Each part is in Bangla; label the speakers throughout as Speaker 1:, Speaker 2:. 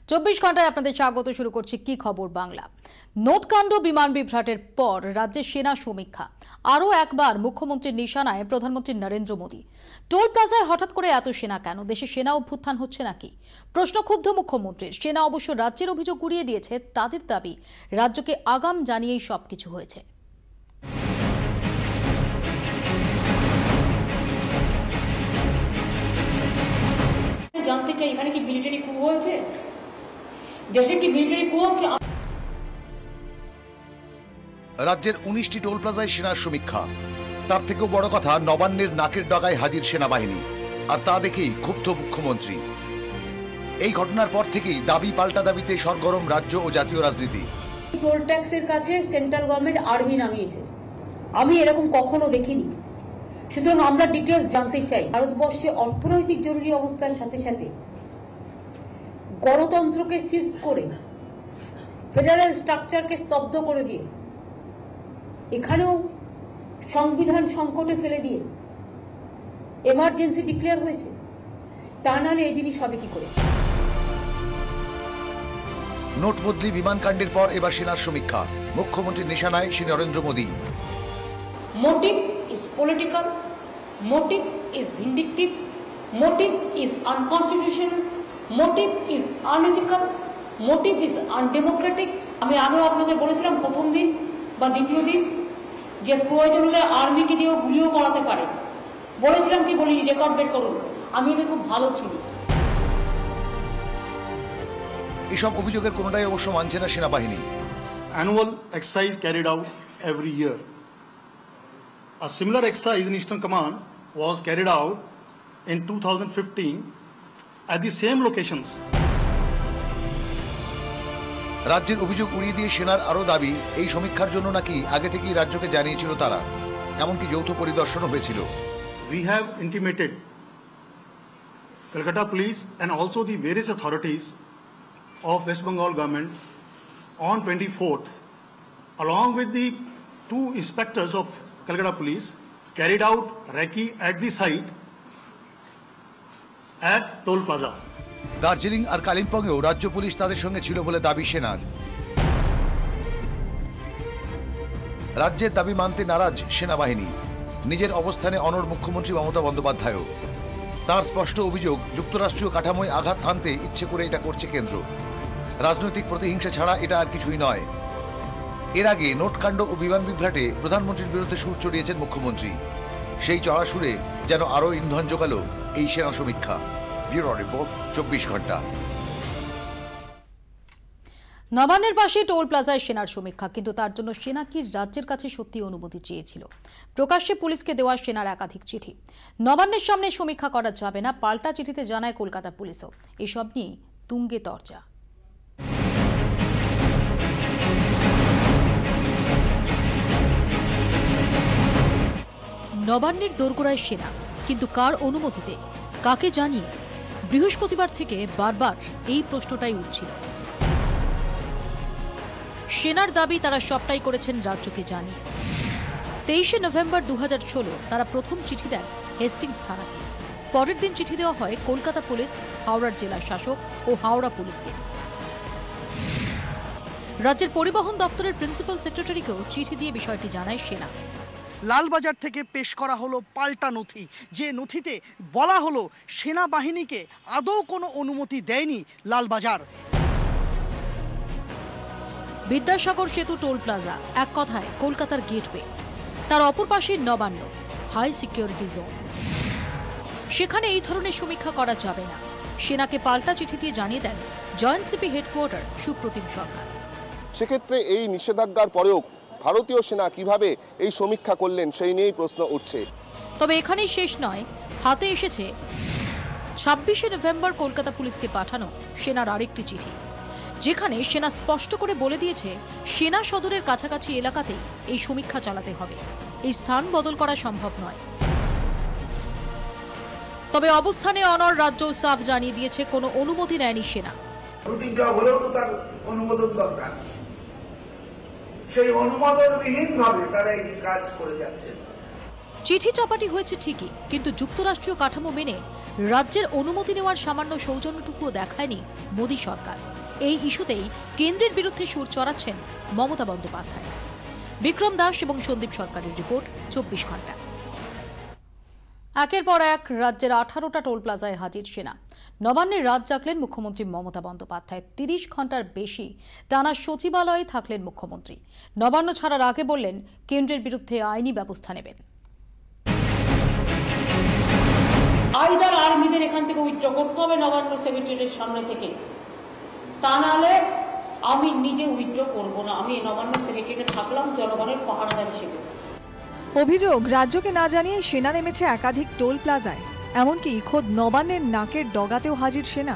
Speaker 1: 24 ঘন্টায় আপনাদের স্বাগত। শুরু করছি কি খবর বাংলা। নোটকাণ্ড, বিমান বিভ্রাটের পর রাজ্যের সেনা সমীক্ষা। আরও একবার মুখ্যমন্ত্রীর নিশানায় প্রধানমন্ত্রী নরেন্দ্র মোদী। টোল প্লাজায় হঠাৎ করে এত সেনা কেন? দেশে সেনা অভ্যুত্থান হচ্ছে নাকি? প্রশ্ন ক্ষুব্ধ মুখ্যমন্ত্রীর। সেনা অবশ্য রাজ্যের অভিযোগ গুড়িয়ে দিয়েছে। তাদের দাবি, রাজ্যকে আগাম জানিয়েই সবকিছু হয়েছে।
Speaker 2: জানতে চাই এখানে কি মিলিটারি কু হয়েছে, দেশে কি মিলিটারি কু হচ্ছে।
Speaker 3: রাজ্যের 19টি টোল প্লাজায় সেনার সমীক্ষা। তার থেকেও বড় কথা, নবান্নের নাকের ডগায় হাজির সেনাবাহিনী, আর তা দেখেই ক্ষুব্ধ মুখ্যমন্ত্রী। এই ঘটনার পর থেকেই দাবি পাল্টা দাবিতে সরগরম রাজ্য ও জাতীয় রাজনীতি।
Speaker 2: টোল ট্যাক্সের কাছে সেন্ট্রাল গভর্নমেন্ট আর্মি নামিয়েছে, আমি এরকম কখনো দেখিনি। সুতরাং আমরা ডিটেলস জানতে চাই। ভারতবর্ষে অর্থনৈতিক জরুরি অবস্থার সাথে সাথে গণতন্ত্রকে সিজ করে, ফেডারেল স্ট্রাকচারকে স্তব্ধ করে দিয়ে, এখানেও সংবিধান সংকটে ফেলে দিয়ে এমার্জেন্সি ডিক্লেয়ার হয়েছে। তা নাহলে এই জিনিস হবে কি করে?
Speaker 3: নোটবদলি, বিমান কাণ্ডের পর এবার সেনার সমীক্ষা। মুখ্যমন্ত্রীর নিশানায় Shri Narendra Modi.
Speaker 2: Motive is political, motive is vindictive, motive is unconstitutional, motive is unethical, motive is undemocratic. আমি আগেও আপনাদের বলেছিলাম প্রথম দিন বা দ্বিতীয় দিন যে প্রয়োজন হলে আর্মিকে দিয়েও গুলিও করাতে পারে। বলেছিলাম কি বলিনি? রেকর্ড বের করুন। আমি এতে খুব ভালো ছিল।
Speaker 3: এসব অভিযোগের কোনোটাই অবশ্য মানছে না সেনাবাহিনী।
Speaker 4: Annual exercise carried out every year. A similar exercise in Eastern Command was carried out in 2015 at the same locations.
Speaker 3: রাজ্যের অভিযোগ উড়িয়ে দিয়ে সেনার আরও দাবি, এই সমীক্ষার জন্য নাকি আগে থেকেই রাজ্যকে জানিয়েছিল তারা। এমনকি যৌথ পরিদর্শনও হয়েছিল।
Speaker 4: We have intimated Kolkata Police and also the various authorities of West Bengal government on 24th, along with the two inspectors of Kolkata Police, carried out recce at the site at Toll Plaza.
Speaker 3: Darjeeling আর কালিম্পংয়েও রাজ্য পুলিশ তাদের সঙ্গে ছিল বলে দাবি সেনার। রাজ্যের দাবি মানতে নারাজ সেনাবাহিনী। নিজের অবস্থানে অনড় মুখ্যমন্ত্রী মমতা বন্দ্যোপাধ্যায়ও। তার স্পষ্ট অভিযোগ, যুক্তরাষ্ট্রীয় কাঠামোয় আঘাত হানতে ইচ্ছে করে এটা করছে কেন্দ্র। রাজনৈতিক প্রতিহিংসা ছাড়া এটা আর কিছুই নয়। এর আগে নোটকাণ্ড ও বিমান বিভ্রাটে প্রধানমন্ত্রীর বিরুদ্ধে সুর চড়িয়েছেন মুখ্যমন্ত্রী। সেই চড়া সুরে যেন আরও ইন্ধন জোগালো এই সেনা সমীক্ষা। ব্যুরো রিপোর্ট, 24 ঘন্টা।
Speaker 1: নবান্নের পাশে টোল প্লাজায় সেনার সমীক্ষা, কিন্তু তার জন্য সেনা কি রাজ্যের কাছে সত্যি অনুমতি চেয়েছিল? প্রকাশ্যে পুলিশকে দেওয়া সেনার একাধিক চিঠি। নবান্নের সামনে সমীক্ষা করা যাবে না, পাল্টা চিঠিতে জানায় কলকাতা পুলিশও। এসব নিয়ে তুঙ্গে তরজা। নবান্নের দোরগোড়ায় সেনা, কিন্তু কার অনুমতিতে, কাকে জানিয়ে? বৃহস্পতিবার থেকে বারবার এই প্রশ্নটাই উঠছিল। সেনার দাবি, তারা সবটাই করেছেন রাজ্যকে জানিয়ে। 23শে নভেম্বর 2016 তারা প্রথম চিঠি দেন হেস্টিংস থানাকে। পরের দিন চিঠি দেওয়া হয় কলকাতা পুলিশ, হাওড়ার জেলা শাসক ও হাওড়া পুলিশকে। রাজ্যের পরিবহন দপ্তরের প্রিন্সিপাল সেক্রেটারিকেও চিঠি দিয়ে বিষয়টি জানায় সেনা।
Speaker 5: লালবাজার থেকে পেশ করা হলো পাল্টা নথি, যে নথিতে বলা হলো সেনাবাহিনীকে আদৌ কোনো অনুমতি দেয়নি লালবাজার।
Speaker 1: বিদ্যাসাগর সেতু টোল প্লাজা, এক কথায় কলকাতার গেটওয়ে। তার অপর পাশে নবান্ন, হাই সিকিউরিটি জোন। সেখানে এই ধরনের সমীক্ষা করা যাবে না। সেনাকে পাল্টা চিঠি দিয়ে জানিয়ে দেন জয়েন্ট সিপি হেডকোয়ার্টার সুপ্রতিম সরকার।
Speaker 6: সেক্ষেত্রে এই নিষেধাজ্ঞার পরেও ভারতীয় সেনা কিভাবে এই সমীক্ষা করলেন, সেই নিয়েই প্রশ্ন উঠছে।
Speaker 1: তবে এখানেই শেষ নয়। হাতে এসেছে 26শে নভেম্বর কলকাতা পুলিশকে পাঠানো সেনার আরেকটি চিঠি, যেখানে সেনা স্পষ্ট করে বলে দিয়েছে সেনা সদরের কাছাকাছি এলাকাতেই এই সমীক্ষা চালাতে হবে। এই স্থান বদল করা সম্ভব নয়। তবে অবস্থানে অনড় রাজ্য সাফ জানিয়ে দিয়েছে কোনো অনুমতি নেয়নি সেনা।
Speaker 7: সেই অনুমোদনবিহীন ভাবে তারা এই কাজ করে যাচ্ছে।
Speaker 1: চিঠি চাপাটি হয়েছে ঠিকই, কিন্তু যুক্তরাষ্ট্রীয় কাঠামো মেনে রাজ্যের অনুমতি নেওয়ার সামান্য সৌজন্যটুকুও দেখায়নি মোদী সরকার। এই ইস্যুতেই কেন্দ্রের বিরুদ্ধে সুর চড়াচ্ছেন মমতা বন্দ্যোপাধ্যায়। বিক্রম দাস এবং সন্দীপ সরকারের রিপোর্ট, 24 ঘন্টা। একের পর এক রাজ্যের 18টা টোল প্লাজায় হাজির সেনা। নবান্নের রাত জাগলেন মুখ্যমন্ত্রী মমতা বন্দ্যোপাধ্যায়। 30 ঘন্টার বেশি টানা সচিবালয়ে থাকলেন মুখ্যমন্ত্রী। নবান্ন ছাড়ার আগে বললেন কেন্দ্রের বিরুদ্ধে আইনি ব্যবস্থা নেবেন।
Speaker 2: আইদার আর্মিদের এখান থেকে উইথড্র করতে হবে নবান্ন সেক্রেটারিয়েটের সামনে থেকে, তা নাহলে আমি নিজে উইথড্র করবো না। আমি নবান্ন সেক্রেটারিয়েটে থাকলাম জনগণের পাহারাদার হিসেবে।
Speaker 7: অভিযোগ, রাজ্যকে না জানিয়ে সেনা নেমেছে একাধিক টোল প্লাজায়। এমনকি খোদ নবান্নের নাকের ডগাতেও হাজির সেনা।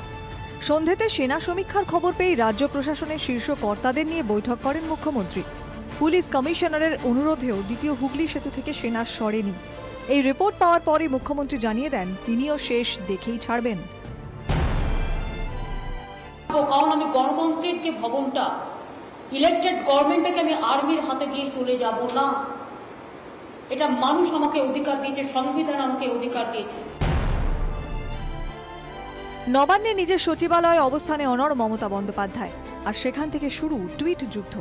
Speaker 7: সন্ধেতে সেনা সমীক্ষার খবর পেয়ে রাজ্য প্রশাসনের শীর্ষ কর্তাদের নিয়ে বৈঠক করেন মুখ্যমন্ত্রী। পুলিশ কমিশনারের অনুরোধেও দ্বিতীয় হুগলি সেতু থেকে সেনা সরেনি। এই রিপোর্ট পাওয়ার পরে মুখ্যমন্ত্রী জানিয়ে দেন তিনিও শেষ দেখেই ছাড়বেন।
Speaker 2: কারণ আমি গণতন্ত্রের যে ভবনটা, ইলেক্টেড গভর্নমেন্টটাকে আমি আর্মির হাতে দিয়ে চলে যাব না। এটা মানুষ আমাকে অধিকার দিয়েছে, সংবিধান আমাকে অধিকার দিয়েছে।
Speaker 7: নবান্নে নিজের সচিবালয়ে অবস্থানে অনড় মমতা বন্দ্যোপাধ্যায়, আর সেখান থেকে শুরু টুইট যুদ্ধ।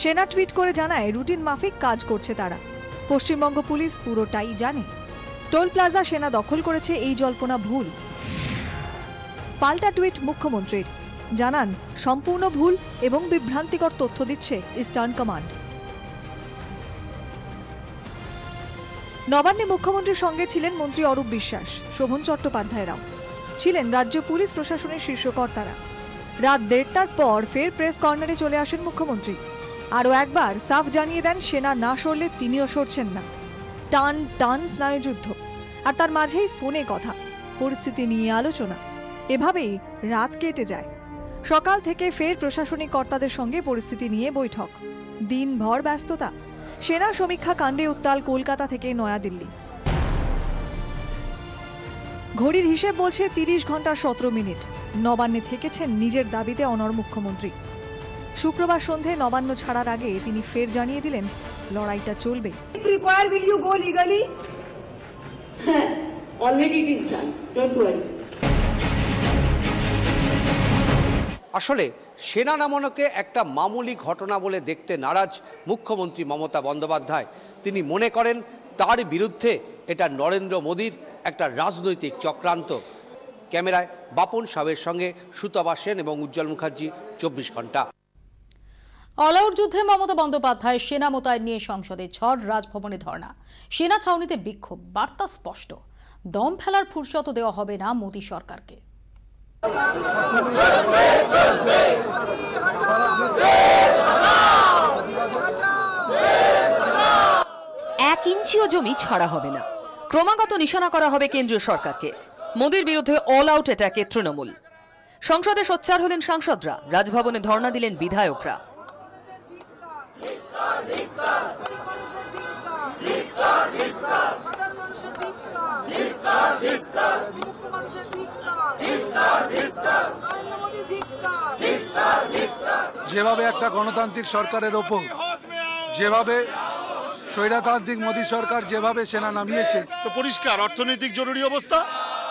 Speaker 7: সেনা টুইট করে জানায় রুটিন মাফিক কাজ করছে তারা। পশ্চিমবঙ্গ পুলিশ পুরোটাই জানে। টোল প্লাজা সেনা দখল করেছে এই জল্পনা ভুল। পাল্টা টুইট মুখ্যমন্ত্রীর, জানান সম্পূর্ণ ভুল এবং বিভ্রান্তিকর তথ্য দিচ্ছে ইস্টার্ন কমান্ড। নবান্নে মুখ্যমন্ত্রীর সঙ্গে ছিলেন মন্ত্রী অরূপ বিশ্বাস, শোভন চট্টোপাধ্যায়রাও ছিলেন রাজ্য পুলিশ প্রশাসনের শীর্ষ কর্তারা। রাত 1:30টার পর ফের প্রেস কর্নারে চলে আসেন মুখ্যমন্ত্রী। আরও একবার সাফ জানিয়ে দেন সেনা না সরলে তিনিও সরছেন না। টান টান স্নায়ুযুদ্ধ, আর তার মাঝেই ফোনে কথা, পরিস্থিতি নিয়ে আলোচনা। এভাবেই রাত কেটে যায়। সকাল থেকে ফের প্রশাসনিক কর্তাদের সঙ্গে পরিস্থিতি নিয়ে বৈঠক। দিনভর ব্যস্ততা। সেনা সমীক্ষা কাণ্ডে উত্তাল কলকাতা থেকে নয়াদিল্লি। ঘড়ির হিসেব বলছে 30 ঘন্টা 17 মিনিট। নবান্নে থেকেছেন নিজের দাবিতে অনড় মুখ্যমন্ত্রী। শুক্রবার সন্ধে নবান্ন ছাড়ার আগে তিনি ফের জানিয়ে দিলেন লড়াইটা চলবে।
Speaker 8: আসলে সেনা নামানোকে একটা মামুলি ঘটনা বলে দেখতে নারাজ মুখ্যমন্ত্রী মমতা বন্দ্যোপাধ্যায়। তিনি মনে করেন তার বিরুদ্ধে এটা নরেন্দ্র মোদীর একটা রাজনৈতিক চক্রান্ত। ক্যামেরায় বাপন সাহেবের সঙ্গে সুতপা সেন এবং উজ্জ্বল মুখার্জি, 24 ঘন্টা।
Speaker 1: অল আউট যুদ্ধে মমতা বন্দ্যোপাধ্যায় সেনা মোতায়েন নিয়ে সংসদে ঝড়, রাজভবনে ধর্ণা, সেনা ছাউনিতে বিক্ষোভ। বার্তা স্পষ্ট, দম ফেলার ফুরসত দেওয়া হবে না মোদী সরকারকে।
Speaker 9: এক ইঞ্চিও জমি ছাড়া হবে না। ক্রমাগত নিশানা করা হবে কেন্দ্রীয় সরকারকে। মোদীর বিরুদ্ধে অল আউট অ্যাটাকে তৃণমূল। সংসদে সোচ্চার হলেন সাংসদরা, রাজভবনে ধর্ণা দিলেন বিধায়করা।
Speaker 10: যেভাবে একটা গণতান্ত্রিক সরকারের ওপর যেভাবে স্বৈরতান্ত্রিক মোদী সরকার যেভাবে সেনা নামিয়েছে,
Speaker 11: তো পরিষ্কার অর্থনৈতিক জরুরি অবস্থা।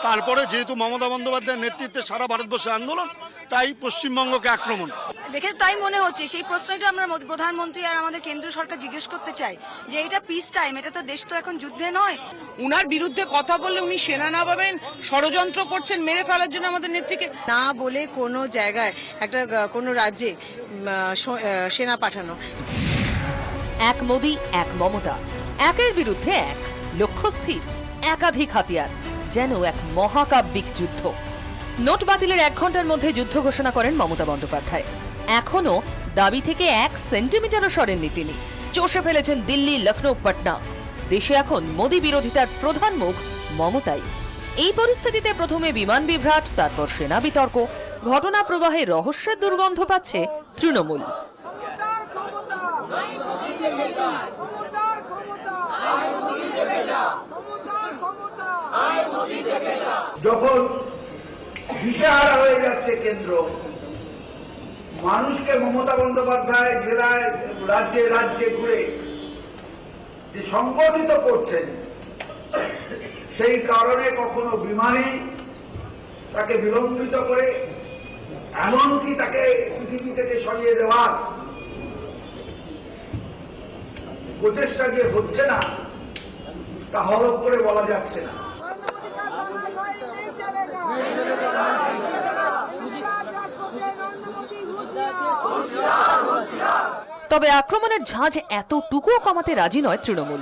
Speaker 11: তারপরে যেহেতু মমতা বন্দ্যোপাধ্যায়ের নেতৃত্বে সারা ভারতবর্ষে আন্দোলন, তাই পশ্চিমবঙ্গকে আক্রমণ
Speaker 12: দেখে তাই মনে হচ্ছে। সেই প্রশ্নটা আমরা প্রধানমন্ত্রী আর আমাদের কেন্দ্রীয় সরকার জিজ্ঞেস করতে চাই যে এটা পিস টাইম, এটা তো দেশ তো এখন যুদ্ধে নয়।
Speaker 13: উনার বিরুদ্ধে কথা বললে উনি সেনা না পাবেন, ষড়যন্ত্র করছেন মেরে ফেলার জন্য আমাদের নেত্রীকে। না বলে কোনো জায়গায় একটা কোনো রাজ্যে সেনা পাঠানো।
Speaker 9: এক মোদী, এক মমতা, একের বিরুদ্ধে এক, লক্ষ্য স্থির, একাধিক হাতিয়ার, যেন এক মহাকাব্যিক যুদ্ধ। নোট বাতিলের 1 ঘন্টার মধ্যে যুদ্ধ ঘোষণা করেন মমতা বন্দ্যোপাধ্যায়। এখনো দাবি থেকে 1 সেন্টিমিটারও সরেননি তিনি। চষে ফেলেছেন দিল্লি, লখনৌ, পাটনা। দেশে এখন মোদী বিরোধিতার প্রধান মুখ মমতাই। এই পরিস্থিতিতে প্রথমে বিমান বিভ্রাট, তারপর সেনা বিতর্ক, ঘটনা প্রবাহে রহস্যের দুর্গন্ধ পাচ্ছে তৃণমূল।
Speaker 14: যখন দিশেহারা হয়ে যাচ্ছে কেন্দ্র, মানুষকে মমতা বন্দ্যোপাধ্যায় জেলায় রাজ্যে রাজ্যে ঘুরে যে সংগঠিত করছেন, সেই কারণে কখনো বিমানে তাকে বিলম্বিত করে এমনকি তাকে পৃথিবী থেকে সরিয়ে দেওয়ার প্রচেষ্টা যে হচ্ছে না তা হলফ করে বলা যাচ্ছে না।
Speaker 9: তবে আক্রমণের ঝাঁজ এতটুকুও কমাতে রাজি নয় তৃণমূল।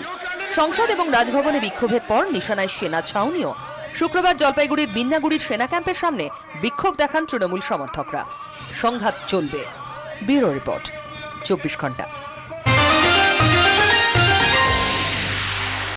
Speaker 9: সংসদ এবং রাজভবনে বিক্ষোভের পর নিশানায় সেনা ছাউনিও। শুক্রবার জলপাইগুড়ির বিন্নাগুড়ির সেনা ক্যাম্পের সামনে বিক্ষোভ দেখান তৃণমূল সমর্থকরা। সংঘাত চলবে। ব্যুরো রিপোর্ট, 24 ঘন্টা।